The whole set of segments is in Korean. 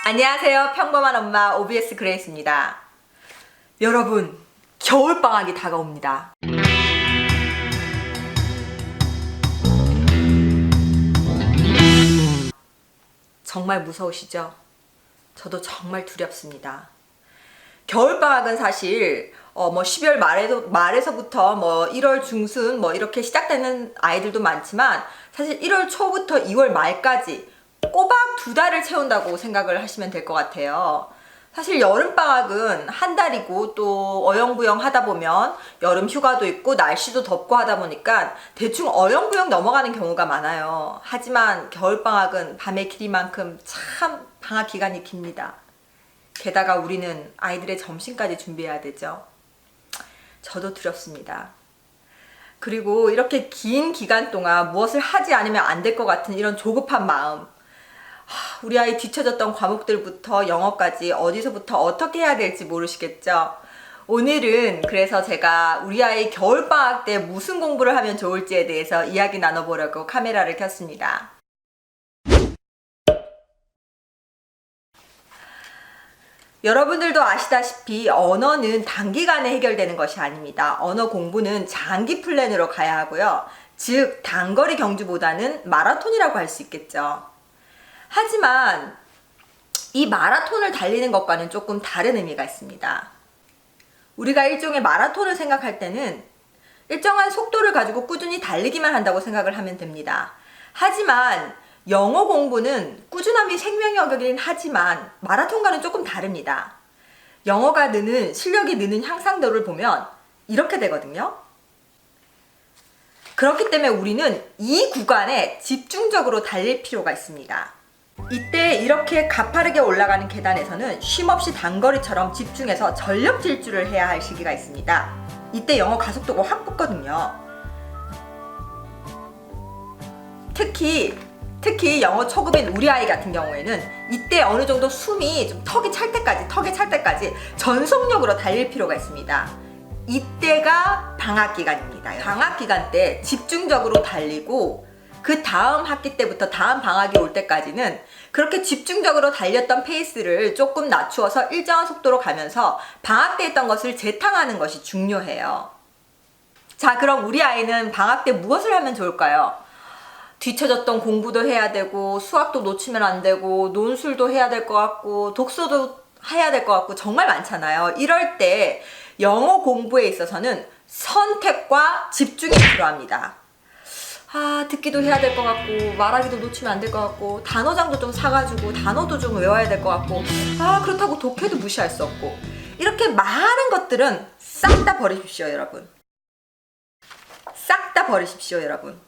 안녕하세요. 평범한 엄마 OBS 그레이스입니다. 여러분, 겨울방학이 다가옵니다. 정말 무서우시죠? 저도 정말 두렵습니다. 겨울방학은 사실 12월 말에서부터 1월 중순 이렇게 시작되는 아이들도 많지만 사실 1월 초부터 2월 말까지 꼬박 2달을 채운다고 생각을 하시면 될 것 같아요. 사실 여름방학은 한 달이고 또 어영부영 하다 보면 여름 휴가도 있고 날씨도 덥고 하다 보니까 대충 어영부영 넘어가는 경우가 많아요. 하지만 겨울방학은 밤의 길이만큼 참 방학 기간이 깁니다. 게다가 우리는 아이들의 점심까지 준비해야 되죠. 저도 두렵습니다. 그리고 이렇게 긴 기간 동안 무엇을 하지 않으면 안 될 것 같은 이런 조급한 마음, 우리 아이 뒤처졌던 과목들부터 영어까지 어디서부터 어떻게 해야 될지 모르시겠죠? 오늘은 그래서 제가 우리 아이 겨울방학 때 무슨 공부를 하면 좋을지에 대해서 이야기 나눠보려고 카메라를 켰습니다. 여러분들도 아시다시피 언어는 단기간에 해결되는 것이 아닙니다. 언어 공부는 장기 플랜으로 가야 하고요. 즉 단거리 경주보다는 마라톤이라고 할 수 있겠죠. 하지만 이 마라톤을 달리는 것과는 조금 다른 의미가 있습니다. 우리가 일종의 마라톤을 생각할 때는 일정한 속도를 가지고 꾸준히 달리기만 한다고 생각을 하면 됩니다. 하지만 영어 공부는 꾸준함이 생명력이긴 하지만 마라톤과는 조금 다릅니다. 영어가 실력이 느는 향상도를 보면 이렇게 되거든요. 그렇기 때문에 우리는 이 구간에 집중적으로 달릴 필요가 있습니다. 이때 이렇게 가파르게 올라가는 계단에서는 쉼없이 단거리처럼 집중해서 전력 질주를 해야 할 시기가 있습니다. 이때 영어 가속도가 확 붙거든요. 특히 영어 초급인 우리 아이 같은 경우에는 이때 어느 정도 숨이 좀 턱에 찰 때까지 전속력으로 달릴 필요가 있습니다. 이때가 방학 기간입니다. 방학 기간 때 집중적으로 달리고 그 다음 학기 때부터 다음 방학이 올 때까지는 그렇게 집중적으로 달렸던 페이스를 조금 낮추어서 일정한 속도로 가면서 방학 때 했던 것을 재탕하는 것이 중요해요. 자, 그럼 우리 아이는 방학 때 무엇을 하면 좋을까요? 뒤처졌던 공부도 해야 되고 수학도 놓치면 안 되고 논술도 해야 될 것 같고 독서도 해야 될 것 같고 정말 많잖아요. 이럴 때 영어 공부에 있어서는 선택과 집중이 필요합니다. 듣기도 해야 될 것 같고 말하기도 놓치면 안 될 것 같고 단어장도 좀 사가지고 단어도 좀 외워야 될 것 같고 그렇다고 독해도 무시할 수 없고 이렇게 많은 것들은 싹 다 버리십시오, 여러분. 싹 다 버리십시오, 여러분.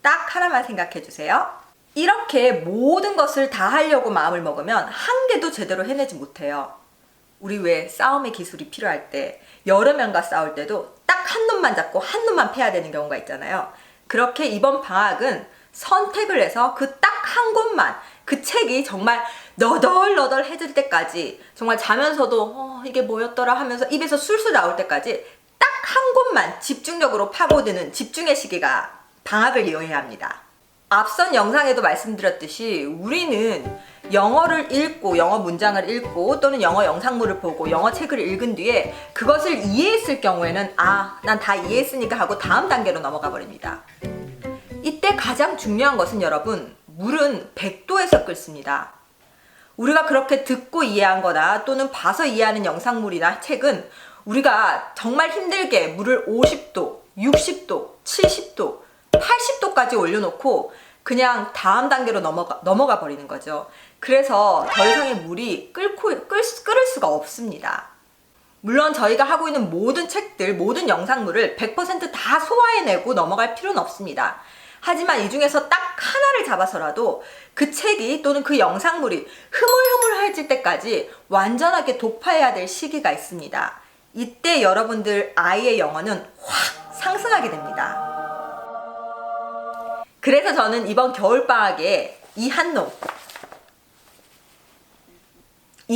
딱 하나만 생각해 주세요. 이렇게 모든 것을 다 하려고 마음을 먹으면 한 개도 제대로 해내지 못해요. 우리 왜 싸움의 기술이 필요할 때 여러 명과 싸울 때도 딱 한 놈만 잡고 한 놈만 패야 되는 경우가 있잖아요. 그렇게 이번 방학은 선택을 해서 그 딱 한 곳만, 그 책이 정말 너덜너덜해질 때까지 정말 자면서도 이게 뭐였더라 하면서 입에서 술술 나올 때까지 딱 한 곳만 집중적으로 파고드는 집중의 시기가 방학을 이용해야 합니다. 앞선 영상에도 말씀드렸듯이 우리는 영어를 읽고 영어 문장을 읽고 또는 영어 영상물을 보고 영어 책을 읽은 뒤에 그것을 이해했을 경우에는 난 다 이해했으니까 하고 다음 단계로 넘어가 버립니다. 이때 가장 중요한 것은 여러분, 물은 100도에서 끓습니다. 우리가 그렇게 듣고 이해한 거나 또는 봐서 이해하는 영상물이나 책은 우리가 정말 힘들게 물을 50도, 60도, 70도, 80도까지 올려놓고 그냥 다음 단계로 넘어가 버리는 거죠. 그래서 더 이상의 물이 끓을 수가 없습니다. 물론 저희가 하고 있는 모든 책들, 모든 영상물을 100% 다 소화해내고 넘어갈 필요는 없습니다. 하지만 이 중에서 딱 하나를 잡아서라도 그 책이 또는 그 영상물이 흐물흐물해질 때까지 완전하게 독파해야 될 시기가 있습니다. 이때 여러분들 아이의 영어는 확 상승하게 됩니다. 그래서 저는 이번 겨울방학에 이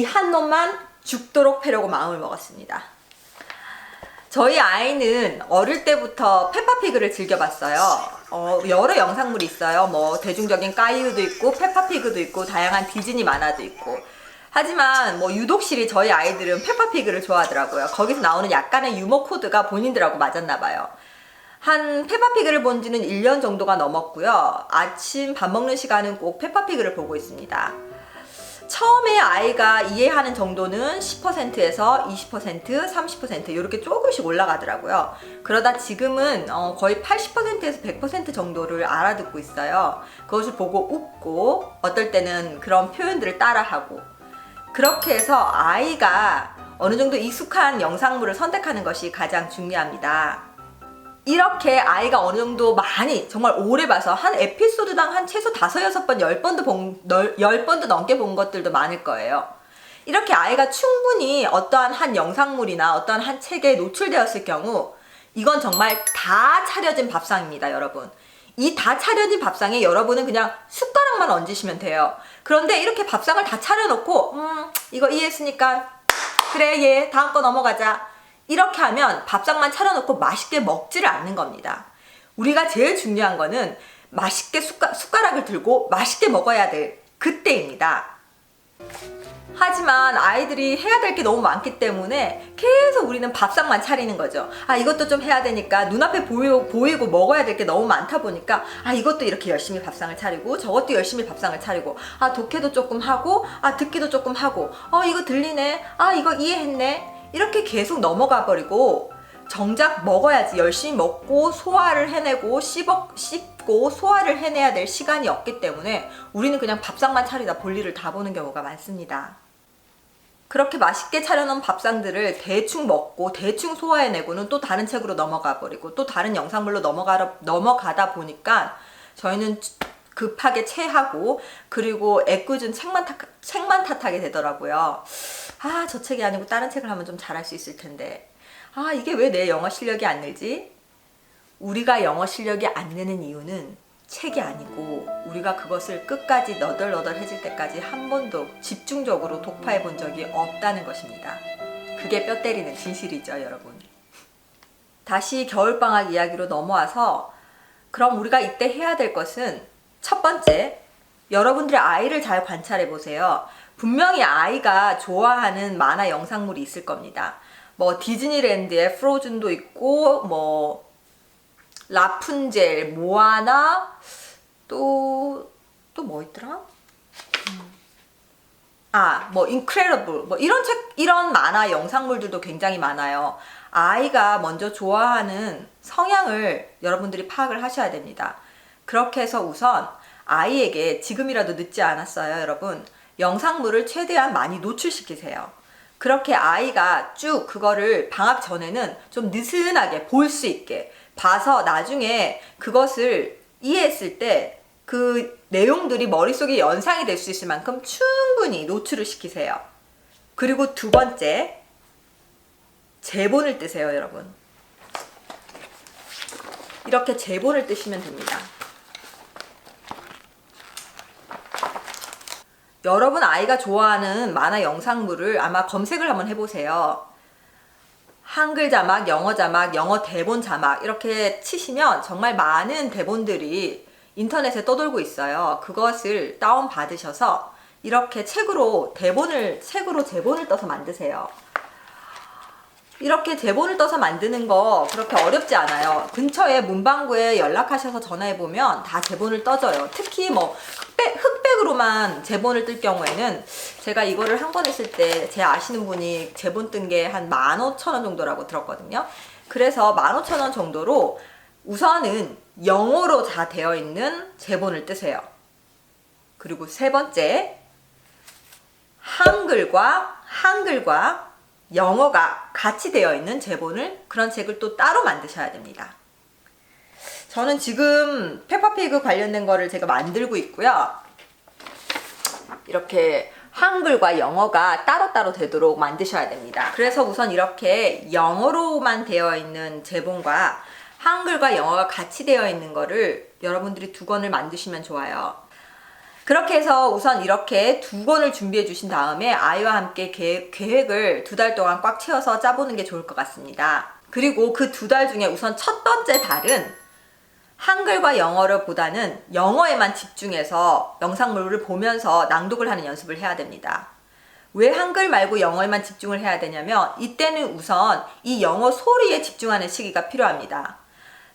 한 놈만 죽도록 패려고 마음을 먹었습니다. 저희 아이는 어릴 때부터 페파피그를 즐겨봤어요. 여러 영상물이 있어요. 대중적인 까이유도 있고 페파피그도 있고 다양한 디즈니 만화도 있고. 하지만 뭐 유독실이 저희 아이들은 페파피그를 좋아하더라고요. 거기서 나오는 약간의 유머 코드가 본인들하고 맞았나 봐요. 한 페파피그를 본 지는 1년 정도가 넘었고요. 아침 밥 먹는 시간은 꼭 페파피그를 보고 있습니다. 처음에 아이가 이해하는 정도는 10%에서 20%, 30% 이렇게 조금씩 올라가더라고요. 그러다 지금은 거의 80%에서 100% 정도를 알아듣고 있어요. 그것을 보고 웃고 어떨 때는 그런 표현들을 따라하고 그렇게 해서 아이가 어느 정도 익숙한 영상물을 선택하는 것이 가장 중요합니다. 이렇게 아이가 어느 정도 많이 정말 오래 봐서 한 에피소드당 한 최소 5, 6번, 10번도 넘게 본 것들도 많을 거예요. 이렇게 아이가 충분히 어떠한 한 영상물이나 어떠한 한 책에 노출되었을 경우 이건 정말 다 차려진 밥상입니다, 여러분. 이 다 차려진 밥상에 여러분은 그냥 숟가락만 얹으시면 돼요. 그런데 이렇게 밥상을 다 차려놓고 이거 이해했으니까 그래 얘 다음 거 넘어가자. 이렇게 하면 밥상만 차려놓고 맛있게 먹지를 않는 겁니다. 우리가 제일 중요한 거는 맛있게 숟가락을 들고 맛있게 먹어야 될 그때입니다. 하지만 아이들이 해야 될 게 너무 많기 때문에 계속 우리는 밥상만 차리는 거죠. 이것도 좀 해야 되니까 눈앞에 보이고 먹어야 될 게 너무 많다 보니까 이것도 이렇게 열심히 밥상을 차리고 저것도 열심히 밥상을 차리고 독해도 조금 하고 듣기도 조금 하고 이거 들리네, 이거 이해했네, 이렇게 계속 넘어가 버리고 정작 먹어야지 열심히 먹고 소화를 해내고 씹고 소화를 해내야 될 시간이 없기 때문에 우리는 그냥 밥상만 차리다 볼일을 다 보는 경우가 많습니다. 그렇게 맛있게 차려놓은 밥상들을 대충 먹고 대충 소화해내고는 또 다른 책으로 넘어가 버리고 또 다른 영상물로 넘어가다 보니까 저희는 급하게 체하고 그리고 애꿎은 책만 탓하게 되더라고요. 저 책이 아니고 다른 책을 하면 좀 잘할 수 있을 텐데 이게 왜 내 영어 실력이 안 늘지? 우리가 영어 실력이 안 느는 이유는 책이 아니고 우리가 그것을 끝까지 너덜너덜해질 때까지 한 번도 집중적으로 독파해 본 적이 없다는 것입니다. 그게 뼈 때리는 진실이죠, 여러분. 다시 겨울방학 이야기로 넘어와서 그럼 우리가 이때 해야 될 것은 첫 번째, 여러분들의 아이를 잘 관찰해 보세요. 분명히 아이가 좋아하는 만화 영상물이 있을 겁니다. 뭐 디즈니랜드에 프로즌도 있고 뭐 라푼젤, 모아나 또 뭐 있더라? 뭐 인크레더블 뭐 이런 만화 영상물들도 굉장히 많아요. 아이가 먼저 좋아하는 성향을 여러분들이 파악을 하셔야 됩니다. 그렇게 해서 우선 아이에게 지금이라도 늦지 않았어요, 여러분. 영상물을 최대한 많이 노출시키세요. 그렇게 아이가 쭉 그거를 방학 전에는 좀 느슨하게 볼 수 있게 봐서 나중에 그것을 이해했을 때 그 내용들이 머릿속에 연상이 될 수 있을 만큼 충분히 노출을 시키세요. 그리고 두 번째, 제본을 뜨세요, 여러분. 이렇게 제본을 뜨시면 됩니다. 여러분 아이가 좋아하는 만화 영상물을 아마 검색을 한번 해보세요. 한글 자막, 영어 자막, 영어 대본 자막 이렇게 치시면 정말 많은 대본들이 인터넷에 떠돌고 있어요. 그것을 다운 받으셔서 이렇게 책으로 제본을 떠서 만드세요. 이렇게 제본을 떠서 만드는 거 그렇게 어렵지 않아요. 근처에 문방구에 연락하셔서 전화해보면 다 제본을 떠줘요. 특히 뭐 흑백으로만 제본을 뜰 경우에는 제가 이거를 한 권 했을 때 제 아시는 분이 제본 뜬 게 한 15,000원 정도라고 들었거든요. 그래서 15,000원 정도로 우선은 영어로 다 되어 있는 제본을 뜨세요. 그리고 세 번째, 한글과 영어가 같이 되어 있는 제본을 그런 책을 또 따로 만드셔야 됩니다. 저는 지금 페파피그 관련된 거를 제가 만들고 있고요. 이렇게 한글과 영어가 따로따로 되도록 만드셔야 됩니다. 그래서 우선 이렇게 영어로만 되어 있는 제본과 한글과 영어가 같이 되어 있는 거를 여러분들이 2권을 만드시면 좋아요. 그렇게 해서 우선 이렇게 2권을 준비해 주신 다음에 아이와 함께 계획을 2달 동안 꽉 채워서 짜보는 게 좋을 것 같습니다. 그리고 그 2달 중에 우선 첫 번째 달은 한글과 영어를 보다는 영어에만 집중해서 영상물을 보면서 낭독을 하는 연습을 해야 됩니다. 왜 한글 말고 영어에만 집중을 해야 되냐면 이때는 우선 이 영어 소리에 집중하는 시기가 필요합니다.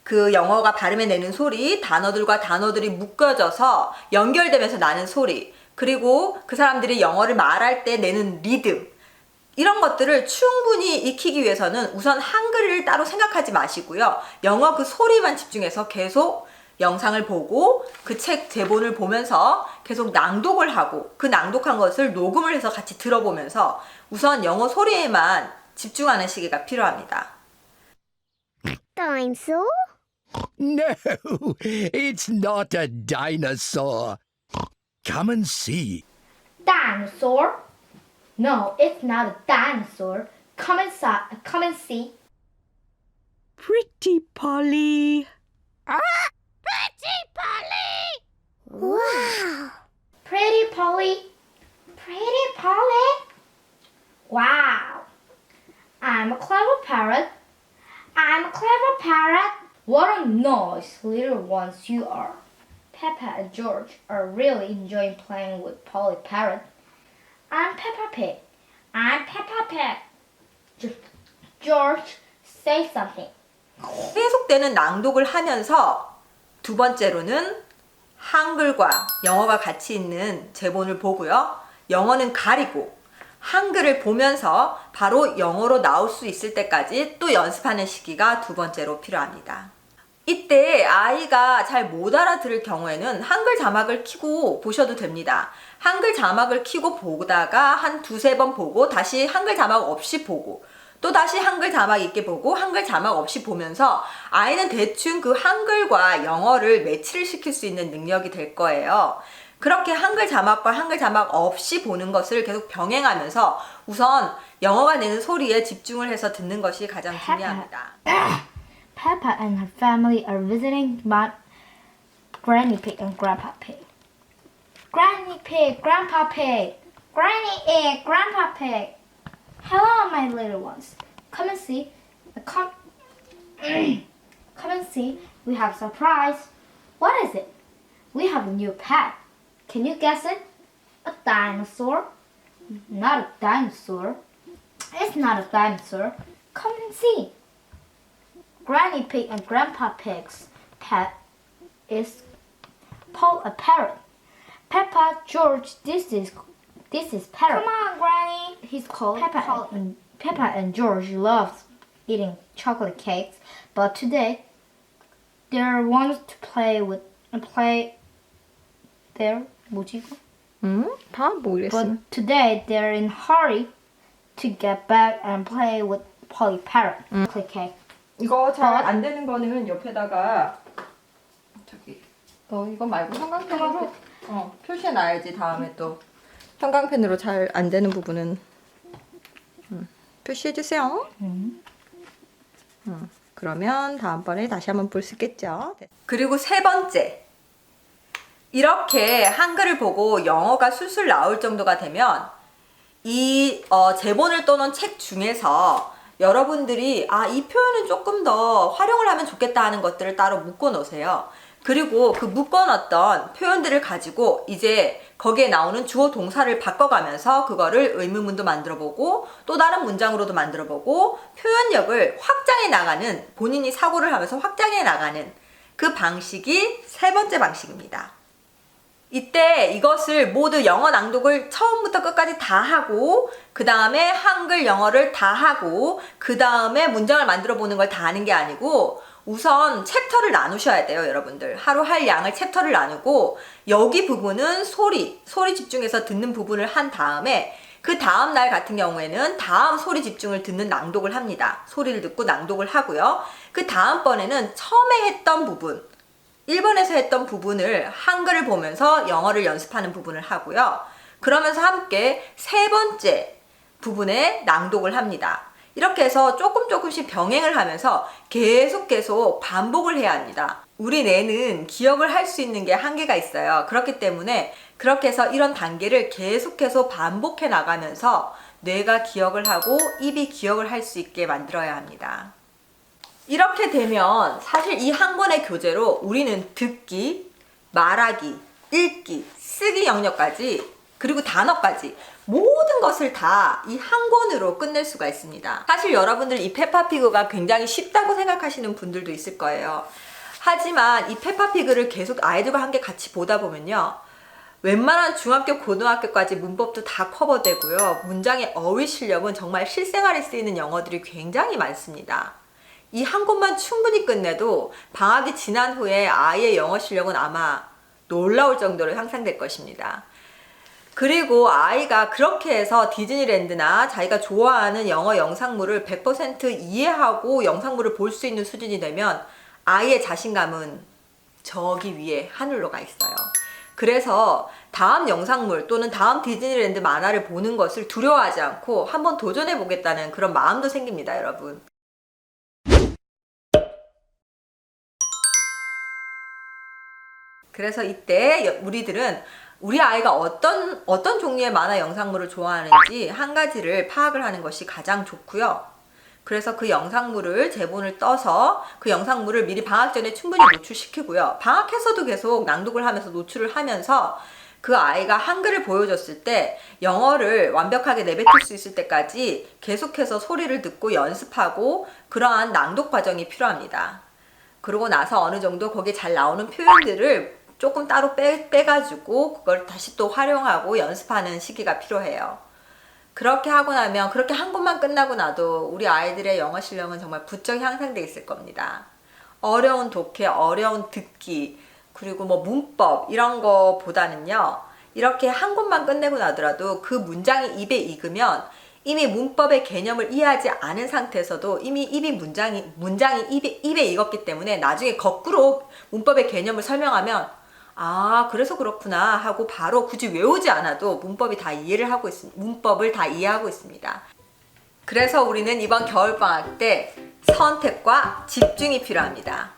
그 영어가 발음해내는 소리, 단어들과 단어들이 묶여져서 연결되면서 나는 소리, 그리고 그 사람들이 영어를 말할 때 내는 리듬, 이런 것들을 충분히 익히기 위해서는 우선 한글을 따로 생각하지 마시고요. 영어 그 소리만 집중해서 계속 영상을 보고 그 책 제본을 보면서 계속 낭독을 하고 그 낭독한 것을 녹음을 해서 같이 들어보면서 우선 영어 소리에만 집중하는 시기가 필요합니다. Dinosaur? No, it's not a dinosaur. Come and see. Dinosaur? No, it's not a dinosaur. Come and see. Pretty Polly. Wow! Pretty Polly. Pretty Polly. Wow. I'm a clever parrot. I'm a clever parrot. What a nice little ones you are. Peppa and George are really enjoying playing with Polly Parrot. I'm Peppa Pig. I'm Peppa Pig. George, say something. 계속되는 낭독을 하면서 두 번째로는 한글과 영어가 같이 있는 제본을 보고요. 영어는 가리고 한글을 보면서 바로 영어로 나올 수 있을 때까지 또 연습하는 시기가 두 번째로 필요합니다. 이때 아이가 잘 못 알아들을 경우에는 한글 자막을 켜고 보셔도 됩니다. 한글 자막을 켜고 보다가 한 두세 번 보고 다시 한글 자막 없이 보고 또 다시 한글 자막 있게 보고 한글 자막 없이 보면서 아이는 대충 그 한글과 영어를 매치를 시킬 수 있는 능력이 될 거예요. 그렇게 한글 자막과 한글 자막 없이 보는 것을 계속 병행하면서 우선 영어가 내는 소리에 집중을 해서 듣는 것이 가장 중요합니다. Peppa and her family are visiting my Granny Pig and Grandpa Pig. Granny Pig, Grandpa Pig. Granny Pig, Grandpa Pig. Hello, my little ones. Come and see. Come, come and see. We have a surprise. What is it? We have a new pet. Can you guess it? A dinosaur? Not a dinosaur. It's not a dinosaur. Come and see. Granny Pig and Grandpa Pig's pet is a parrot. Peppa, George, this is Parrot. Come on, Granny. He's called Peppa and George loves eating chocolate cakes, but today they want to play their 뭐지 이거? 다 모르겠어요. But today they're in hurry to get back and play with Polly Parrot chocolate cake. 이거 잘 안 되는 거는 옆에다가 저기 이거 말고 형광펜으로 표시해 놔야지. 다음에 또 형광펜으로 잘 안 되는 부분은 표시해 주세요. 그러면 다음번에 다시 한번 볼 수 있겠죠. 그리고 세 번째, 이렇게 한글을 보고 영어가 술술 나올 정도가 되면 이 제본을 떠놓은 책 중에서 여러분들이 이 표현은 조금 더 활용을 하면 좋겠다 하는 것들을 따로 묶어 놓으세요. 그리고 그 묶어 놨던 표현들을 가지고 이제 거기에 나오는 주어 동사를 바꿔가면서 그거를 의문문도 만들어 보고 또 다른 문장으로도 만들어 보고 표현력을 확장해 나가는, 본인이 사고를 하면서 확장해 나가는 그 방식이 세 번째 방식입니다. 이때 이것을 모두 영어 낭독을 처음부터 끝까지 다 하고 그 다음에 한글 영어를 다 하고 그 다음에 문장을 만들어 보는 걸 다 하는 게 아니고 우선 챕터를 나누셔야 돼요. 여러분들 하루 할 양을 챕터를 나누고 여기 부분은 소리 집중해서 듣는 부분을 한 다음에 그 다음 날 같은 경우에는 다음 소리 집중을 듣는 낭독을 합니다. 소리를 듣고 낭독을 하고요. 그 다음번에는 처음에 했던 부분 1번에서 했던 부분을 한글을 보면서 영어를 연습하는 부분을 하고요. 그러면서 함께 세 번째 부분에 낭독을 합니다. 이렇게 해서 조금씩 병행을 하면서 계속 반복을 해야 합니다. 우리 뇌는 기억을 할 수 있는 게 한계가 있어요. 그렇기 때문에 그렇게 해서 이런 단계를 계속해서 반복해 나가면서 뇌가 기억을 하고 입이 기억을 할 수 있게 만들어야 합니다. 이렇게 되면 사실 이 한 권의 교재로 우리는 듣기, 말하기, 읽기, 쓰기 영역까지 그리고 단어까지 모든 것을 다 이 한 권으로 끝낼 수가 있습니다. 사실 여러분들 이 페파피그가 굉장히 쉽다고 생각하시는 분들도 있을 거예요. 하지만 이 페파피그를 계속 아이들과 함께 같이 보다 보면요, 웬만한 중학교, 고등학교까지 문법도 다 커버되고요, 문장의 어휘 실력은 정말 실생활에 쓰이는 영어들이 굉장히 많습니다. 이 한 권만 충분히 끝내도 방학이 지난 후에 아이의 영어 실력은 아마 놀라울 정도로 향상될 것입니다. 그리고 아이가 그렇게 해서 디즈니랜드나 자기가 좋아하는 영어 영상물을 100% 이해하고 영상물을 볼 수 있는 수준이 되면 아이의 자신감은 저기 위에 하늘로 가 있어요. 그래서 다음 영상물 또는 다음 디즈니랜드 만화를 보는 것을 두려워하지 않고 한번 도전해 보겠다는 그런 마음도 생깁니다, 여러분. 그래서 이때 우리들은 우리 아이가 어떤 종류의 만화 영상물을 좋아하는지 한 가지를 파악을 하는 것이 가장 좋고요. 그래서 그 영상물을 제본을 떠서 그 영상물을 미리 방학 전에 충분히 노출시키고요. 방학해서도 계속 낭독을 하면서 노출을 하면서 그 아이가 한글을 보여줬을 때 영어를 완벽하게 내뱉을 수 있을 때까지 계속해서 소리를 듣고 연습하고 그러한 낭독 과정이 필요합니다. 그러고 나서 어느 정도 거기에 잘 나오는 표현들을 조금 따로 빼가지고 그걸 다시 또 활용하고 연습하는 시기가 필요해요. 그렇게 하고 나면, 그렇게 한 권만 끝나고 나도 우리 아이들의 영어 실력은 정말 부쩍 향상돼 있을 겁니다. 어려운 독해, 어려운 듣기, 그리고 뭐 문법 이런 거보다는요, 이렇게 한 권만 끝내고 나더라도 그 문장이 입에 익으면 이미 문법의 개념을 이해하지 않은 상태에서도 이미 문장이 입에 익었기 때문에 나중에 거꾸로 문법의 개념을 설명하면 아, 그래서 그렇구나 하고 바로 굳이 외우지 않아도 문법을 다 이해하고 있습니다. 그래서 우리는 이번 겨울방학 때 선택과 집중이 필요합니다.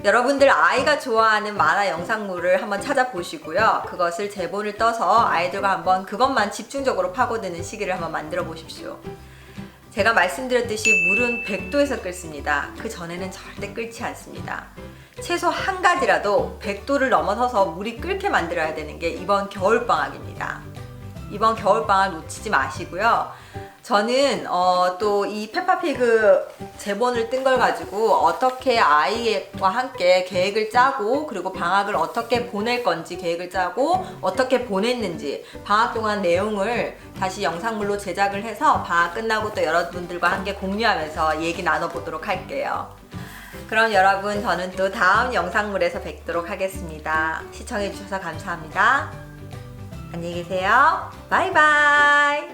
여러분들 아이가 좋아하는 만화 영상물을 한번 찾아보시고요. 그것을 제본을 떠서 아이들과 한번 그것만 집중적으로 파고드는 시기를 한번 만들어 보십시오. 제가 말씀드렸듯이 물은 100도에서 끓습니다. 그 전에는 절대 끓지 않습니다. 최소 한 가지라도 100도를 넘어서서 물이 끓게 만들어야 되는 게 이번 겨울방학입니다. 이번 겨울방학 놓치지 마시고요. 저는 또 이 페파피그 제본을 뜬 걸 가지고 어떻게 아이와 함께 계획을 짜고 그리고 방학을 어떻게 보낼 건지 계획을 짜고 어떻게 보냈는지 방학 동안 내용을 다시 영상물로 제작을 해서 방학 끝나고 또 여러분들과 함께 공유하면서 얘기 나눠보도록 할게요. 그럼 여러분, 저는 또 다음 영상물에서 뵙도록 하겠습니다. 시청해주셔서 감사합니다. 안녕히 계세요. 바이바이.